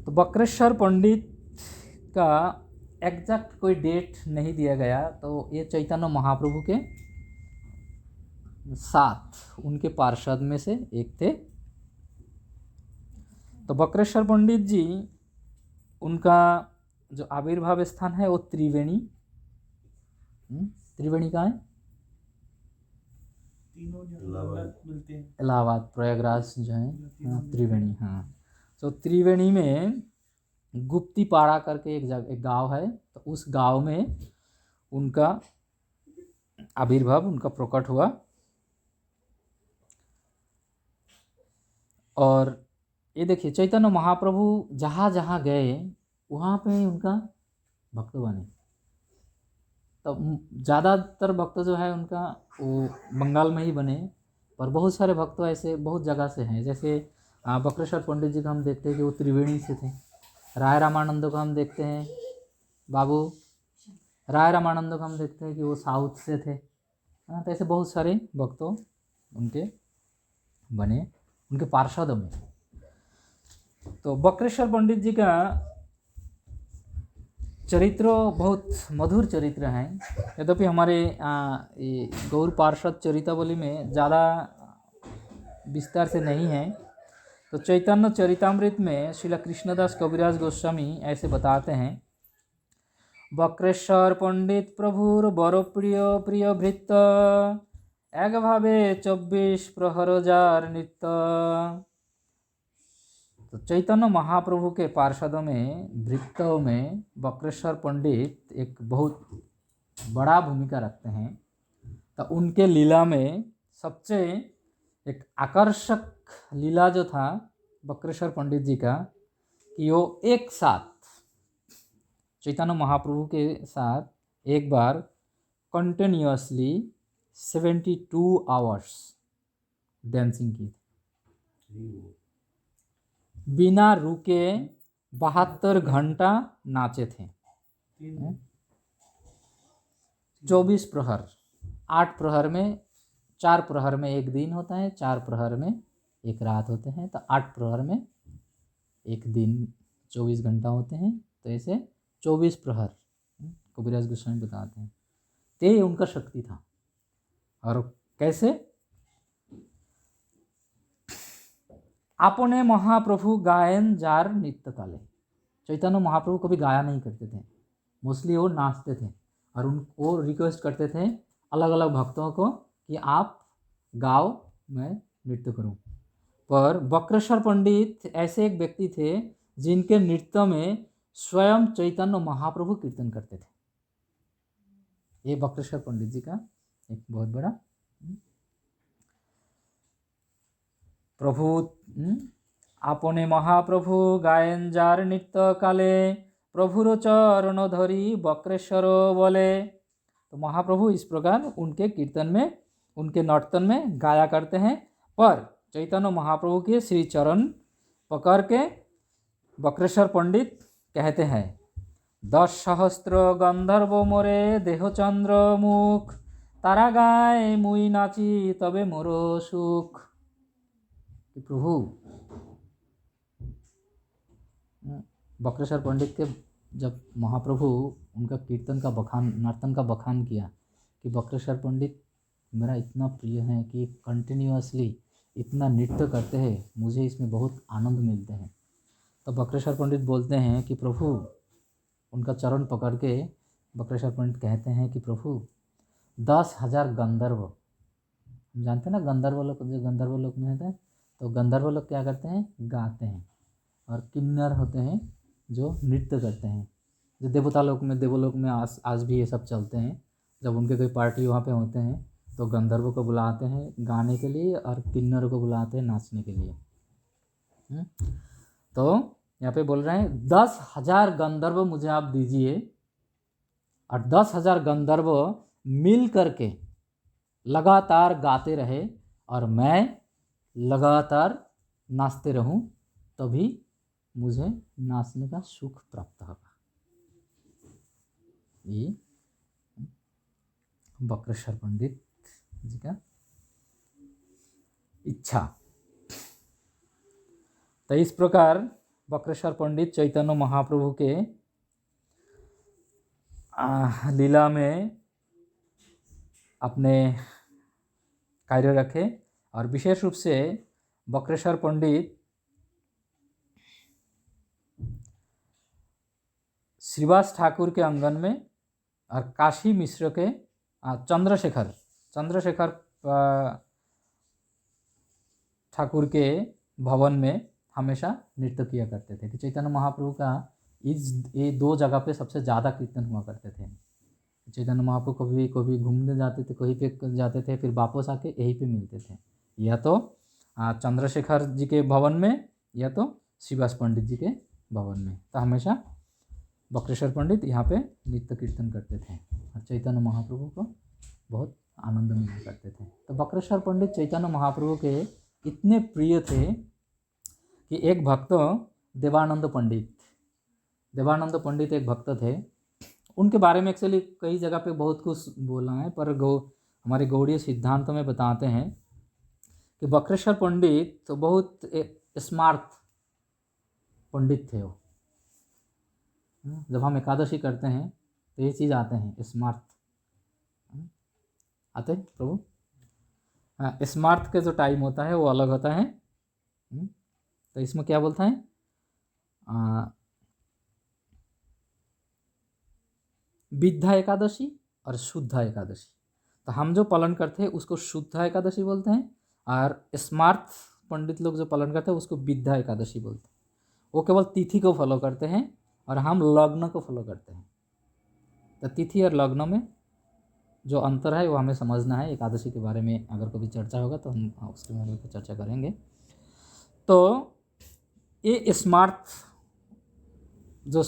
तो बक्रेश्वर पंडित का एग्जैक्ट कोई डेट नहीं दिया गया, तो ये चैतन्य महाप्रभु के साथ उनके पार्षद में से एक थे। तो बक्रेश्वर पंडित जी, उनका जो आविर्भाव स्थान है वो त्रिवेणी, त्रिवेणी का है, इलाहाबाद प्रयागराज जो है, त्रिवेणी। हाँ, तो त्रिवेणी में गुप्तीपाड़ा करके एक गांव है, तो उस गांव में उनका आविर्भाव, उनका प्रकट हुआ। और ये देखिए, चैतन्य महाप्रभु जहाँ जहाँ गए वहाँ पे उनका भक्त बने। तो ज़्यादातर भक्त जो है उनका वो बंगाल में ही बने, पर बहुत सारे भक्त ऐसे बहुत जगह से हैं। जैसे बक्रेश्वर पंडित जी को हम देखते हैं कि वो त्रिवेणी से थे। राय रामानंद को हम देखते हैं, बाबू राय रामानंद को हम देखते हैं कि वो साउथ से थे। तो ऐसे बहुत सारे भक्तों उनके बने, उनके पार्षदों में। तो बक्रेश्वर पंडित जी का चरित्र बहुत मधुर चरित्र है। यद्यपि हमारे ये गौर पार्षद चरितावली में ज़्यादा विस्तार से नहीं है। तो चैतन्य चरितामृत में श्रील कृष्णदास कविराज गोस्वामी ऐसे बताते हैं, बक्रेश्वर पंडित प्रभुर बर प्रिय प्रिय भृत्त, एक भावे 24 प्रहर जार नित्य। तो चैतन्य महाप्रभु के पार्षदों में, भृत्यों में बक्रेश्वर पंडित एक बहुत बड़ा भूमिका रखते हैं। तो उनके लीला में सबसे एक आकर्षक लीला जो था बक्रेश्वर पंडित जी का, कि वो एक साथ चैतन्य महाप्रभु के साथ एक बार कंटिन्यूअसली 72 आवर्स डांसिंग की, बिना रुके 72 घंटा नाचे थे। 24 प्रहर, 8 प्रहर में, 4 प्रहर में एक दिन होता है, 4 प्रहर में एक रात होते हैं। तो 8 प्रहर में एक दिन 24 घंटा होते हैं। तो ऐसे 24 प्रहर कबीराज गोस्वामी बताते हैं। तो ये उनका शक्ति था। और कैसे? आपने महाप्रभु गायन जार नित्य काले। चैतन्य महाप्रभु कभी गाया नहीं करते थे, मोस्टली वो नाचते थे। और वो रिक्वेस्ट करते थे अलग अलग भक्तों को कि आप गाओ, मैं नृत्य करूं। पर बक्रेश्वर पंडित ऐसे एक व्यक्ति थे जिनके नृत्य में स्वयं चैतन्य महाप्रभु कीर्तन करते थे। ये बक्रेश्वर पंडित जी का एक बहुत बड़ा प्रभु। आपने महाप्रभु गायन जार नित्य काले, प्रभुर चरण धरी बक्रेश्वर बोले। तो महाप्रभु इस प्रकार उनके कीर्तन में, उनके नर्तन में गाया करते हैं। पर चैतन्य महाप्रभु के श्री चरण पकड़ के बक्रेश्वर पंडित कहते हैं, 10 सहस्त्र गंधर्व मोरे देह चंद्र मुख, तारा गाय मुई नाची तबे मोरो सुख। कि प्रभु, बक्रेश्वर पंडित के जब महाप्रभु उनका कीर्तन का बखान, नर्तन का बखान किया कि बक्रेश्वर पंडित मेरा इतना प्रिय है कि कंटिन्यूअसली इतना नृत्य करते हैं, मुझे इसमें बहुत आनंद मिलते हैं। तो बक्रेश्वर पंडित बोलते हैं कि प्रभु, उनका चरण पकड़ के बक्रेश्वर पंडित कहते हैं कि प्रभु, 10,000 गंधर्व, हम जानते हैं ना गंधर्व लोग, जो गंधर्व लोग में होते हैं, तो गंधर्व लोग क्या करते हैं? गाते हैं। और किन्नर होते हैं जो नृत्य करते हैं। जो देवलोक में आज भी ये सब चलते हैं। जब उनके कोई पार्टी वहाँ पे होते हैं तो गंधर्व को बुलाते हैं गाने के लिए और किन्नर को बुलाते हैं नाचने के लिए। तो यहाँ पे बोल रहे हैं 10,000 गंधर्व मुझे आप दीजिए, और 10,000 गंधर्व मिल करके लगातार गाते रहे और मैं लगातार नाचते रहूं, तभी मुझे नाचने का सुख प्राप्त होगा। ये बक्रेश्वर पंडित जी का इच्छा। तो इस प्रकार बक्रेश्वर पंडित चैतन्य महाप्रभु के लीला में अपने कार्य रखे, और विशेष रूप से बक्रेश्वर पंडित श्रीवास ठाकुर के आंगन में और काशी मिश्र के चंद्रशेखर ठाकुर के भवन में हमेशा नृत्य किया करते थे। कि चैतन्य महाप्रभु का ये दो जगह पे सबसे ज़्यादा कीर्तन हुआ करते थे। चैतन्य महाप्रभु कभी घूमने जाते थे, कहीं पे जाते थे, फिर वापस आके यहीं पे मिलते थे, या तो चंद्रशेखर जी के भवन में या तो श्रीवास पंडित जी के भवन में। तो हमेशा बक्रेश्वर पंडित यहाँ पे नृत्य कीर्तन करते थे और चैतन्य महाप्रभु को बहुत आनंद मिला करते थे। तो बक्रेश्वर पंडित चैतन्य महाप्रभु के इतने प्रिय थे कि एक भक्त देवानंद पंडित एक भक्त थे। उनके बारे में एक्चुअली कई जगह पे बहुत कुछ बोला है, पर हमारे गौड़ीय सिद्धांत में बताते हैं कि बक्रेश्वर पंडित तो बहुत स्मार्ट पंडित थे। वो जब हम एकादशी करते हैं तो ये चीज़ आते हैं, स्मार्ट आते हैं प्रभु। हाँ, स्मार्ट के जो टाइम होता है वो अलग होता है। तो इसमें क्या बोलता है, विद्या एकादशी और शुद्ध एकादशी। तो हम जो पालन करते हैं उसको शुद्ध एकादशी बोलते हैं, और स्मार्ट पंडित लोग जो पालन करते हैं उसको विद्या एकादशी बोलते हैं। वो केवल तिथि को फॉलो करते हैं और हम लग्न को फॉलो करते हैं। तो तिथि और लग्न में जो अंतर है वो हमें समझना है। एकादशी के बारे में अगर कभी चर्चा होगा तो हम उसके बारे में चर्चा करेंगे। तो ये स्मार्ट जो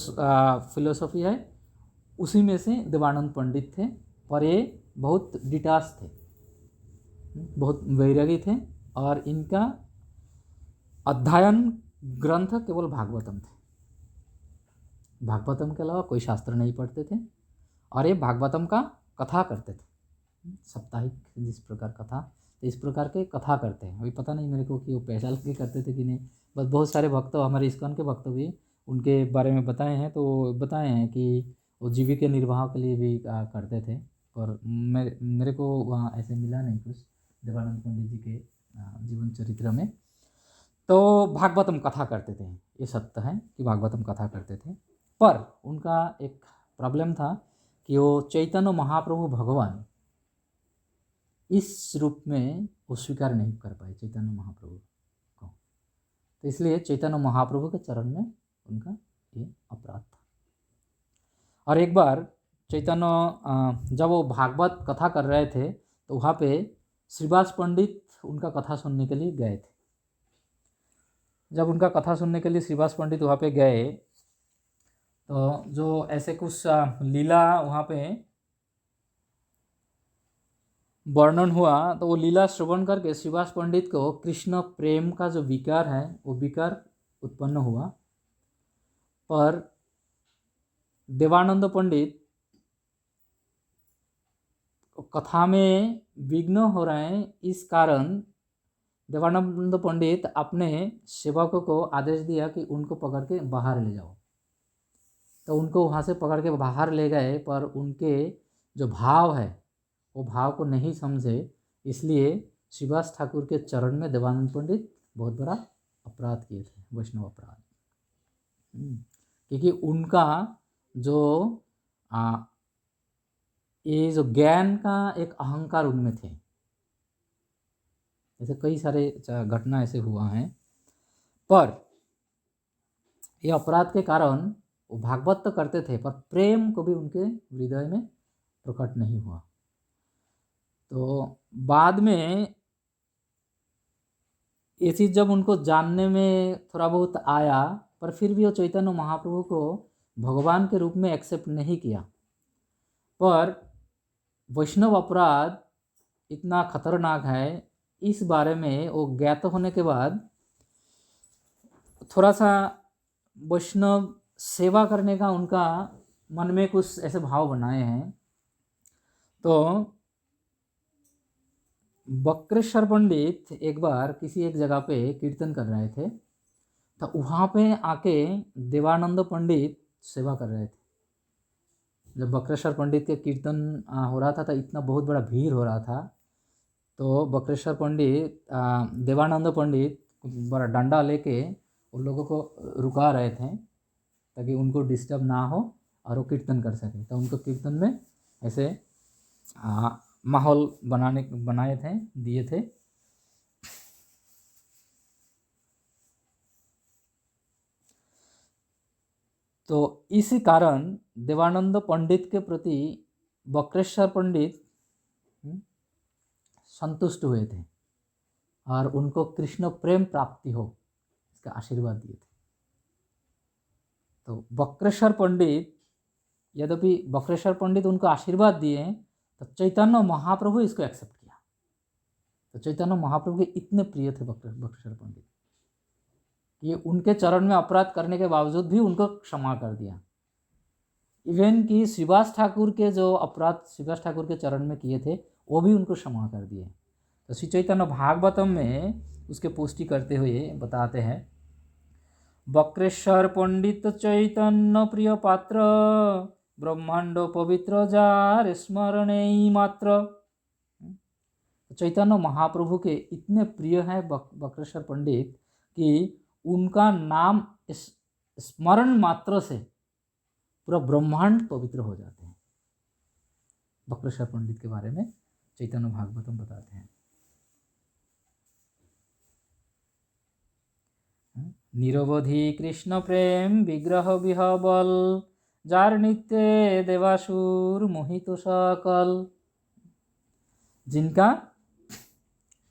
फिलोसफी है उसी में से देवानंद पंडित थे, पर ये बहुत डिटाच थे, बहुत वैरागी थे, और इनका अध्ययन ग्रंथ केवल भागवतम थे। भागवतम के अलावा कोई शास्त्र नहीं पढ़ते थे, और ये भागवतम का कथा करते थे, साप्ताहिक जिस प्रकार कथा, तो इस प्रकार के कथा करते हैं। अभी पता नहीं मेरे को कि वो पैसा लगे करते थे कि नहीं, बस बहुत सारे भक्त, हमारे इस्कॉन के भक्त भी उनके बारे में बताए हैं। तो बताए हैं कि वो जीविका निर्वाह के लिए भी करते थे, पर मेरे को वहाँ ऐसे मिला नहीं कुछ देवानंद पंडित जी के जीवन चरित्र में। तो भागवतम कथा करते थे, ये सत्य है कि भागवतम कथा करते थे। पर उनका एक प्रॉब्लम था कि वो चैतन्य महाप्रभु भगवान इस रूप में वो स्वीकार नहीं कर पाए चैतन्य महाप्रभु को। तो इसलिए चैतन्य महाप्रभु के चरण में उनका ये अपराध था। और एक बार चैतन्य जब वो भागवत कथा कर रहे थे तो वहाँ पे श्रीवास पंडित उनका कथा सुनने के लिए गए थे। जब उनका कथा सुनने के लिए श्रीवास पंडित वहाँ पे गए तो जो ऐसे कुछ लीला वहाँ पे वर्णन हुआ, तो वो लीला श्रवण करके श्रीवास पंडित को कृष्ण प्रेम का जो विकार है वो विकार उत्पन्न हुआ। पर देवानंद पंडित कथा में विघ्न हो रहे हैं, इस कारण देवानंद पंडित अपने सेवकों को आदेश दिया कि उनको पकड़ के बाहर ले जाओ। तो उनको वहाँ से पकड़ के बाहर ले गए, पर उनके जो भाव है वो भाव को नहीं समझे, इसलिए श्रीवास ठाकुर के चरण में देवानंद पंडित बहुत बड़ा अपराध किए थे, वैष्णव अपराध। क्योंकि उनका जो ये जो ज्ञान का एक अहंकार उनमें थे। ऐसे कई सारे घटना ऐसे हुआ है, पर ये अपराध के कारण वो भागवत तो करते थे पर प्रेम को भी उनके हृदय में प्रकट नहीं हुआ। तो बाद में ये चीज़ जब उनको जानने में थोड़ा बहुत आया, पर फिर भी वो चैतन्य महाप्रभु को भगवान के रूप में एक्सेप्ट नहीं किया। पर वैष्णव अपराध इतना खतरनाक है, इस बारे में वो ज्ञात होने के बाद थोड़ा सा वैष्णव सेवा करने का उनका मन में कुछ ऐसे भाव बनाए हैं। तो बक्रेश्वर पंडित एक बार किसी एक जगह पे कीर्तन कर रहे थे, तो वहाँ पे आके देवानंद पंडित सेवा कर रहे थे। जब बक्रेश्वर पंडित के कीर्तन हो रहा था तो इतना बहुत बड़ा भीड़ हो रहा था, तो बक्रेश्वर पंडित देवानंद पंडित बड़ा डंडा लेके उन लोगों को रुका रहे थे ताकि उनको डिस्टर्ब ना हो और वो कीर्तन कर सके। तो उनको कीर्तन में ऐसे माहौल बनाए थे, दिए थे। तो इसी कारण देवानंद पंडित के प्रति बक्रेश्वर पंडित संतुष्ट हुए थे और उनको कृष्ण प्रेम प्राप्ति हो इसका आशीर्वाद दिए थे। तो बक्रेश्वर पंडित, यद्यपि बक्रेश्वर पंडित उनको आशीर्वाद दिए, तो चैतन्य महाप्रभु इसको एक्सेप्ट किया। तो चैतन्य महाप्रभु के इतने प्रिय थे बक्रेश्वर पंडित, ये उनके चरण में अपराध करने के बावजूद भी उनको क्षमा कर दिया। इवन कि श्रीवास ठाकुर के जो अपराध श्रीवास ठाकुर के चरण में किए थे वो भी उनको क्षमा कर दिए। तो श्री चैतन्य भागवतम में उसके पुष्टि करते हुए बताते हैं, बक्रेश्वर पंडित चैतन्य प्रिय पात्र, ब्रह्मांड पवित्र जार स्मरणे मात्र। चैतन्य महाप्रभु के इतने प्रिय है बक्रेश्वर पंडित कि उनका नाम स्मरण मात्र से पूरा ब्रह्मांड पवित्र हो जाते हैं। बक्रेश्वर पंडित के बारे में चैतन्य भागवतम बताते हैं। निरवधि कृष्ण प्रेम विग्रह विहबल, जार नित्य देवासुर मोहित सकल। जिनका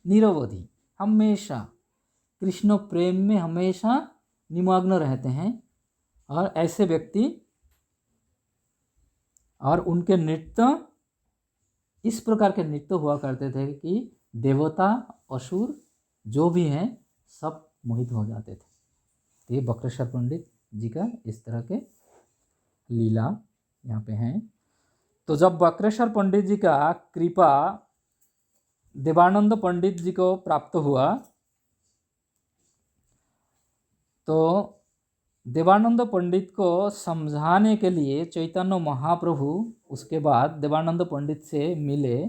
निरवधि हमेशा कृष्ण प्रेम में हमेशा निमग्न रहते हैं, और ऐसे व्यक्ति और उनके नृत्य इस प्रकार के नृत्य हुआ करते थे कि देवता असुर जो भी हैं सब मोहित हो जाते थे। तो ये बक्रेश्वर पंडित जी का इस तरह के लीला यहाँ पे हैं। तो जब बक्रेश्वर पंडित जी का कृपा देवानंद पंडित जी को प्राप्त हुआ, तो देवानंद पंडित को समझाने के लिए चैतन्य महाप्रभु उसके बाद देवानंद पंडित से मिले,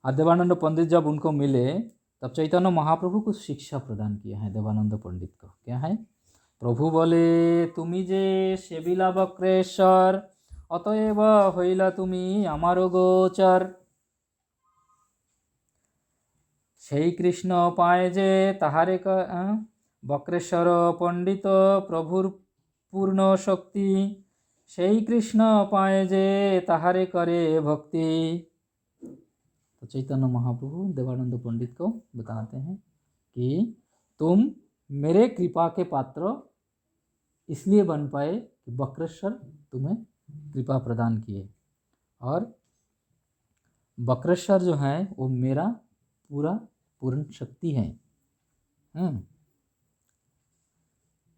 और देवानंद पंडित जब उनको मिले तब चैतन्य महाप्रभु को शिक्षा प्रदान किया है देवानंद पंडित को। क्या है? प्रभु बोले, तुमी जे सेविला बक्रेश्वर, अतएव हईला तुमी आमारो गोचर। সেই কৃষ্ণ পায় যে তাহারে বক্রেশ্বর পণ্ডিত প্রভুর পূর্ণ শক্তি, সেই কৃষ্ণ পায় যে তাহারে करे भक्ति। तो चैतन्य महाप्रभु देवानंद पंडित को बताते हैं कि तुम मेरे कृपा के पात्र इसलिए बन पाए कि बक्रेश्वर तुम्हें कृपा प्रदान किए, और बक्रेश्वर जो है वो मेरा पूर्ण शक्ति है।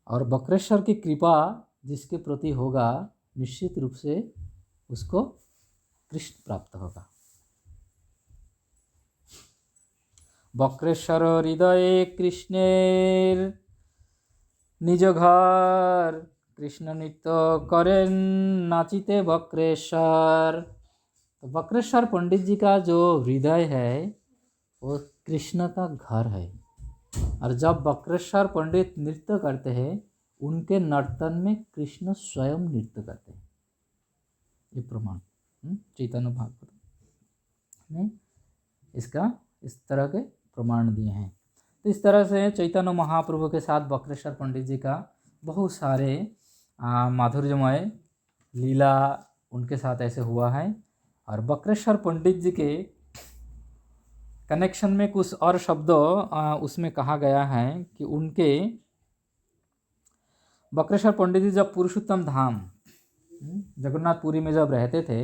और बक्रेश्वर की कृपा जिसके प्रति होगा निश्चित रूप से उसको कृष्ण प्राप्त होगा। बक्रेश्वर हृदय कृष्णेर निज घर, कृष्ण नृत्य करें नाचिते बक्रेश्वर। तो बक्रेश्वर पंडित जी का जो हृदय है वो कृष्ण का घर है, और जब बक्रेश्वर पंडित नृत्य करते हैं उनके नर्तन में कृष्ण स्वयं नृत्य करते हैं। ये प्रमाण चैतन्य भागवत में इसका इस तरह के प्रमाण दिए हैं। तो इस तरह से चैतन्य महाप्रभु के साथ बक्रेश्वर पंडित जी का बहुत सारे माधुर्यमय लीला उनके साथ ऐसे हुआ है। और बक्रेश्वर पंडित जी के कनेक्शन में कुछ और शब्द उसमें कहा गया है कि उनके बक्रेश्वर पंडित जी जब पुरुषोत्तम धाम जगन्नाथपुरी में जब रहते थे,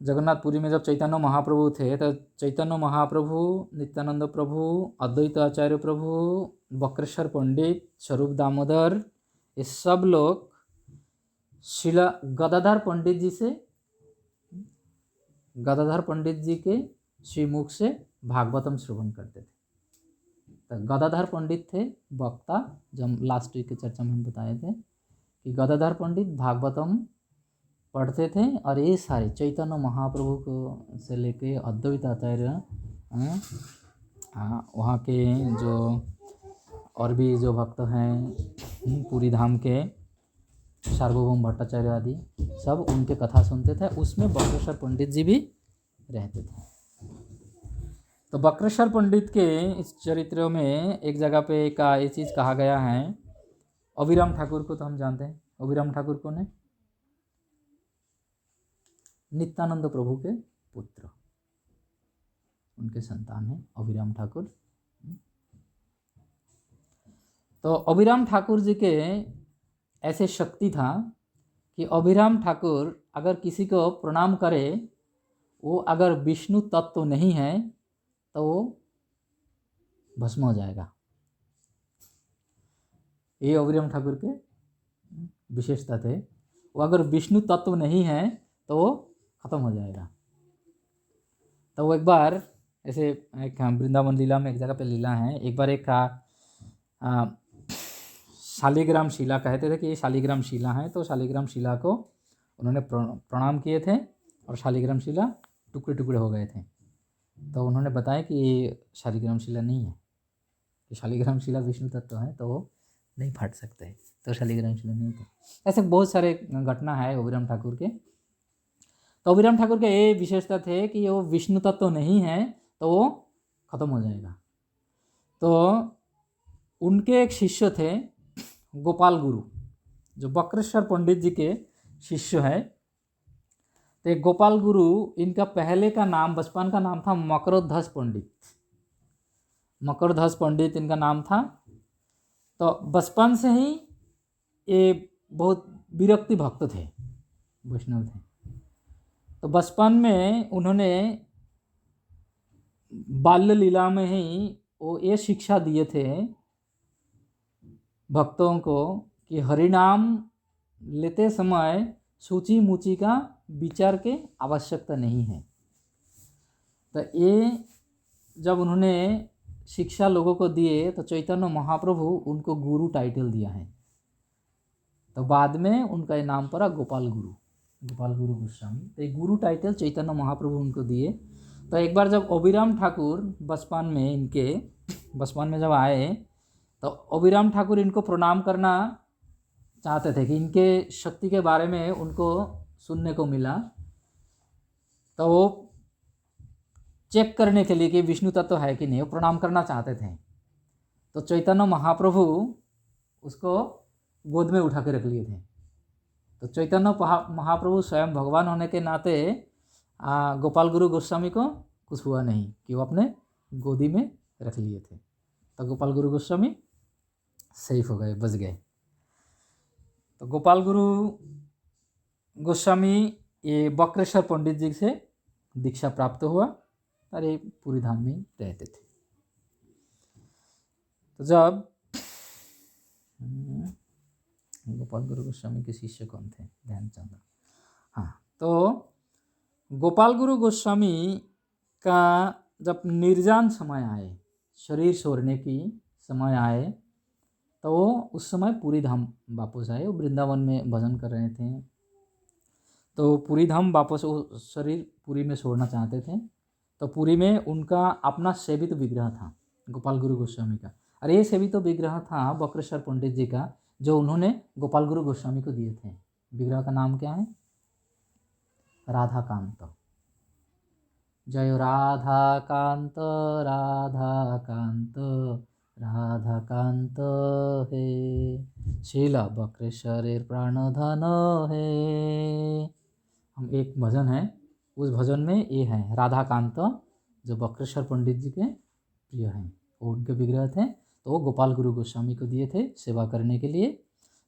जगन्नाथपुरी में जब चैतन्य महाप्रभु थे, तो चैतन्य महाप्रभु, नित्यानंद प्रभु, अद्वैत आचार्य प्रभु, बक्रेश्वर पंडित, स्वरूप दामोदर, ये सब लोग शिला गदाधर पंडित जी से, गदाधर पंडित जी के श्रीमुख से भागवतम श्रवण करते थे। तो गदाधर पंडित थे वक्ता, जब लास्ट वीक की चर्चा में हम बताए थे कि गदाधर पंडित भागवतम पढ़ते थे और ये सारे चैतन्य महाप्रभु को से लेके अद्वैत आचार्य, वहाँ के जो और भी जो भक्त हैं पूरी धाम के सार्वभौम भट्टाचार्य आदि सब उनके कथा सुनते थे। उसमें बक्रेश्वर पंडित जी भी रहते थे। तो बक्रेश्वर पंडित के इस चरित्र में एक जगह पे ये चीज़ कहा गया है। अभिराम ठाकुर को तो हम जानते हैं। अभिराम ठाकुर कौन है? नित्यानंद प्रभु के पुत्र, उनके संतान है अभिराम ठाकुर। तो अभिराम ठाकुर जी के ऐसे शक्ति था कि अभिराम ठाकुर अगर किसी को प्रणाम करे, वो अगर विष्णु तत्व नहीं है तो वो भस्म हो जाएगा। ये अभिराम ठाकुर के विशेषता थे। वो अगर विष्णु तत्व नहीं है तो वो खत्म हो जाएगा। तो वो एक बार ऐसे एक वृंदावन लीला में एक जगह पे लीला है। एक बार एक शालिग्राम शिला कहते थे कि ये शालिग्राम शिला है, तो शालिग्राम शिला को उन्होंने प्रणाम किए थे और शालिग्राम शिला टुकड़े टुकड़े हो गए थे। तो उन्होंने बताया कि ये शालिग्राम शिला नहीं है, कि शालिग्राम शिला विष्णु तत्व है तो वो नहीं फट सकते, तो शालिग्राम शिला नहीं थे। ऐसे बहुत सारे घटना है अभिराम ठाकुर के। तो अभिराम ठाकुर के ये विशेषता थे कि वो विष्णु तत्व नहीं है तो वो खत्म हो जाएगा। तो उनके एक शिष्य थे गोपाल गुरु, जो बक्रेश्वर पंडित जी के शिष्य है। तो गोपाल गुरु, इनका पहले का नाम, बचपन का नाम था मकरोध्वज पंडित। मकरध्वज पंडित इनका नाम था। तो बचपन से ही ये बहुत विरक्ति भक्त थे, वैष्णव थे। तो बचपन में उन्होंने बाल्य लीला में ही वो ये शिक्षा दिए थे भक्तों को कि हरिनाम लेते समय सूची मूची का विचार के आवश्यकता नहीं है। तो ये जब उन्होंने शिक्षा लोगों को दिए तो चैतन्य महाप्रभु उनको गुरु टाइटल दिया है। तो बाद में उनका नाम पड़ा गोपाल गुरु, गोपाल गुरु गोस्वामी। तो ये गुरु टाइटल चैतन्य महाप्रभु उनको दिए। तो एक बार जब अभिराम ठाकुर बचपन में जब आए तो अभिराम ठाकुर इनको प्रणाम करना चाहते थे कि इनके शक्ति के बारे में उनको सुनने को मिला। तो वो चेक करने के लिए कि विष्णु तत्व है कि नहीं, वो प्रणाम करना चाहते थे। तो चैतन्य महाप्रभु उसको गोद में उठा के रख लिए थे। तो चैतन्य महाप्रभु स्वयं भगवान होने के नाते गोपाल गुरु गोस्वामी को कुछ हुआ नहीं कि वो अपने गोदी में रख लिए थे। तो गोपाल गुरु गोस्वामी सेफ हो गए, बच गए। तो गोपाल गुरु गोस्वामी ये बक्रेश्वर पंडित जी से दीक्षा प्राप्त हुआ और ये पूरी धाम में रहते थे। तो जब गोपाल गुरु गोस्वामी के शिष्य कौन थे? ध्यानचंद। हाँ, तो गोपाल गुरु गोस्वामी का जब निर्जान समय आए, शरीर छोड़ने की समय आए, तो वो उस समय पूरी धाम वापस आए। वो वृंदावन में भजन कर रहे थे। तो पूरी धाम वापस वो शरीर पूरी में छोड़ना चाहते थे। तो पूरी में उनका अपना सेवित विग्रह था गोपाल गुरु गोस्वामी का, और ये सेवित विग्रह था बक्रेश्वर पंडित जी का, जो उन्होंने गोपाल गुरु गोस्वामी को दिए थे। विग्रह का नाम क्या है? राधाकांत। जय राधाकांत राधाकांत राधाकांत हे, शीला बक्रेश्वरेर प्राणधन है। हम एक भजन है, उस भजन में ये है राधाकांत, जो बक्रेश्वर पंडित जी के प्रिय हैं। वो उनके विग्रह थे, तो वो गोपाल गुरु गोस्वामी को दिए थे सेवा करने के लिए।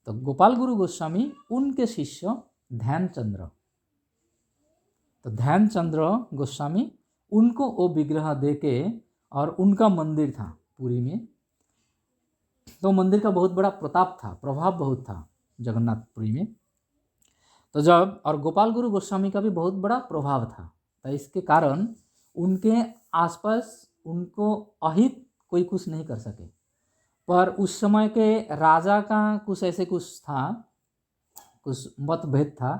तो गोपाल गुरु गोस्वामी उनके शिष्य ध्यानचंद्र, तो ध्यानचंद्र गोस्वामी उनको वो विग्रह देके, और उनका मंदिर था पुरी में। तो मंदिर का बहुत बड़ा प्रताप था, प्रभाव बहुत था जगन्नाथपुरी में। तो जब, और गोपाल गुरु गोस्वामी का भी बहुत बड़ा प्रभाव था, तो इसके कारण उनके आसपास उनको अहित कोई कुछ नहीं कर सके। पर उस समय के राजा का कुछ ऐसे कुछ था, कुछ मतभेद था।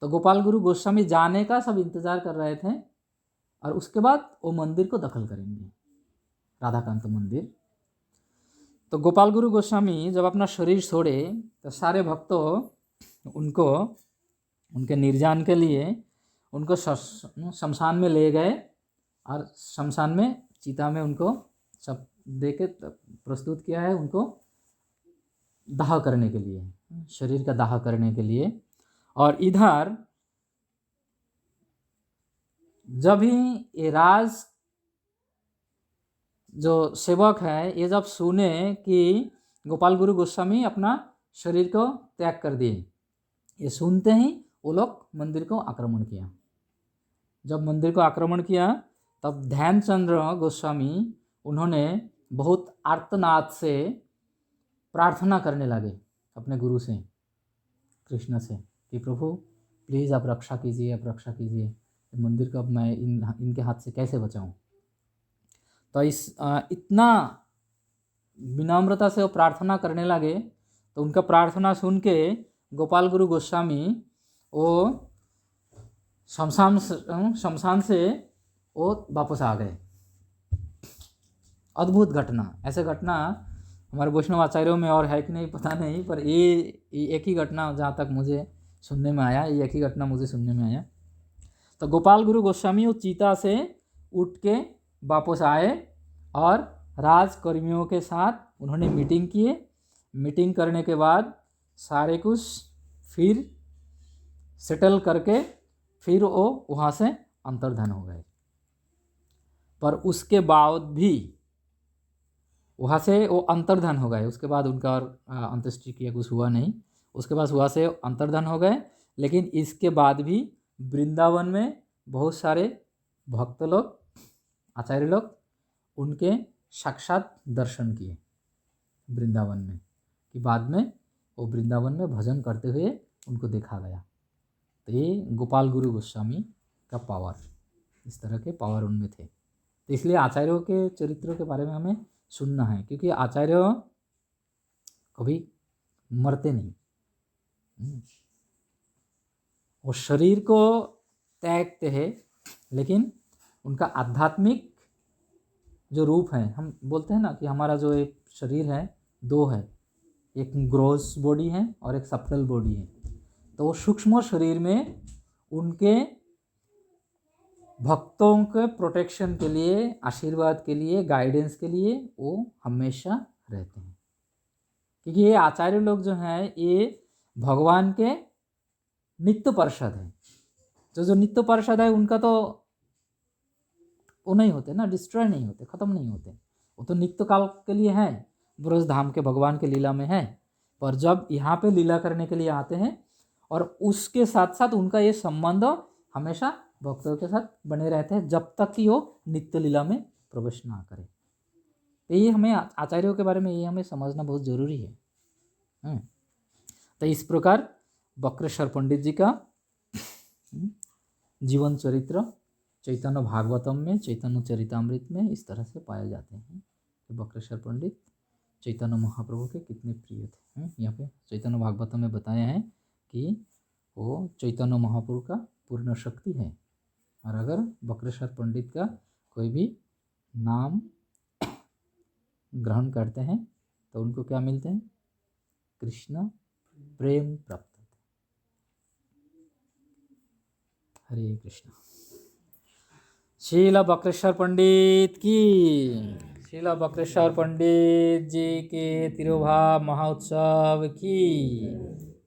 तो गोपाल गुरु गोस्वामी जाने का सब इंतज़ार कर रहे थे और उसके बाद वो मंदिर को दखल करेंगे, राधाकांत मंदिर। तो गोपाल गुरु गोस्वामी जब अपना शरीर छोड़े तो सारे भक्तों उनको उनके निर्जान के लिए उनको शमशान में ले गए और शमशान में चिता में उनको सब दे के प्रस्तुत किया है, उनको दाह करने के लिए, शरीर का दाह करने के लिए। और इधर जब ही ये राज जो सेवक है ये जब सुने कि गोपाल गुरु गोस्वामी अपना शरीर को त्याग कर दिए, ये सुनते ही वो लोग मंदिर को आक्रमण किया। जब मंदिर को आक्रमण किया तब ध्यानचंद्र गोस्वामी उन्होंने बहुत आर्तनाद से प्रार्थना करने लगे अपने गुरु से, कृष्ण से, कि प्रभु प्लीज़ आप रक्षा कीजिए, आप रक्षा कीजिए, मंदिर को अब मैं इनके हाथ से कैसे बचाऊं। तो इतना विनम्रता से वो प्रार्थना करने लगे। तो उनका प्रार्थना सुन के गोपाल गुरु गोस्वामी वो शमशान से वो वापस आ गए। अद्भुत घटना, ऐसे घटना हमारे वैष्णव आचार्यों में और है कि नहीं पता नहीं, पर ये एक ही घटना जहाँ तक मुझे सुनने में आया, ये एक ही घटना मुझे सुनने में आया। तो गोपाल गुरु गोस्वामी वो चीता से उठ के वापस आए और राजकर्मियों के साथ उन्होंने मीटिंग किए। मीटिंग करने के बाद सारे कुछ फिर सेटल करके फिर वो वहाँ से अंतर्धान हो गए। पर उसके बाद भी वहाँ से वो अंतर्धान हो गए, उसके बाद उनका और अंत्येष्टि किया कुछ हुआ नहीं, उसके बाद वहाँ से अंतर्धान हो गए। लेकिन इसके बाद भी वृंदावन में बहुत सारे भक्त लोग, आचार्य लोग उनके साक्षात दर्शन किए वृंदावन में, कि बाद में वो वृंदावन में भजन करते हुए उनको देखा गया। तो ये गोपाल गुरु गोस्वामी का पावर, इस तरह के पावर उनमें थे। तो इसलिए आचार्यों के चरित्रों के बारे में हमें सुनना है, क्योंकि आचार्य कभी मरते नहीं। वो शरीर को त्यागते हैं, लेकिन उनका आध्यात्मिक जो रूप है, हम बोलते हैं ना कि हमारा जो एक शरीर है दो है, एक ग्रोस बॉडी है और एक सप्टल बॉडी है। तो वो सूक्ष्म शरीर में उनके भक्तों के प्रोटेक्शन के लिए, आशीर्वाद के लिए, गाइडेंस के लिए वो हमेशा रहते हैं। क्योंकि ये आचार्य लोग जो हैं ये भगवान के नित्य पार्षद हैं। जो नित्य पार्षद है उनका तो वो नहीं होते ना, डिस्ट्रॉय नहीं होते, ख़त्म नहीं होते, वो तो नित्य काल के लिए है, ब्रज धाम के भगवान के लीला में है। पर जब यहाँ पे लीला करने के लिए आते हैं और उसके साथ साथ उनका ये संबंध हमेशा भक्तों के साथ बने रहते हैं जब तक कि वो नित्य लीला में प्रवेश ना करे। तो ये हमें आचार्यों के बारे में ये हमें समझना बहुत ज़रूरी है। तो इस प्रकार बक्रेश्वर पंडित जी का जीवन चरित्र चैतन्य भागवतम में, चैतन्य चरितामृत में इस तरह से पाए जाते हैं कि बक्रेश्वर पंडित चैतन्य महाप्रभु के कितने प्रिय थे। यहाँ पे चैतन्य भागवतम में बताया है कि वो चैतन्य महाप्रभु का पूर्ण शक्ति है। और अगर बक्रेश्वर पंडित का कोई भी नाम ग्रहण करते हैं तो उनको क्या मिलते हैं? कृष्ण प्रेम प्राप्त होते हैं। हरे कृष्ण। शीला बक्रेश्वर पंडित की, शीला बक्रेश्वर पंडित जी के तिरुभाव महोत्सव की,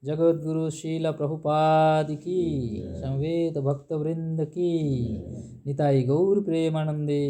जगत गुरु शीला प्रभुपाद की, समवेत भक्त वृंद की, निताई गौर प्रेमानंदे।